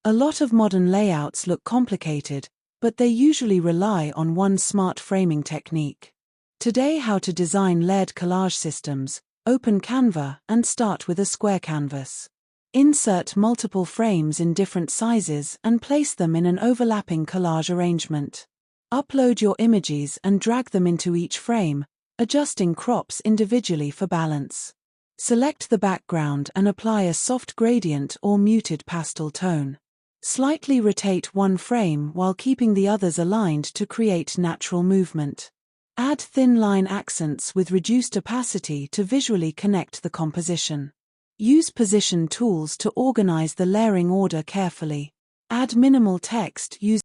A lot of modern layouts look complicated, but they usually rely on one smart framing technique. Today, how to design layered collage systems. Open Canva and start with a square canvas. Insert multiple frames in different sizes and place them in an overlapping collage arrangement. Upload your images and drag them into each frame, adjusting crops individually for balance. Select the background and apply a soft gradient or muted pastel tone. Slightly rotate one frame while keeping the others aligned to create natural movement. Add thin line accents with reduced opacity to visually connect the composition. Use position tools to organize the layering order carefully. Add minimal text using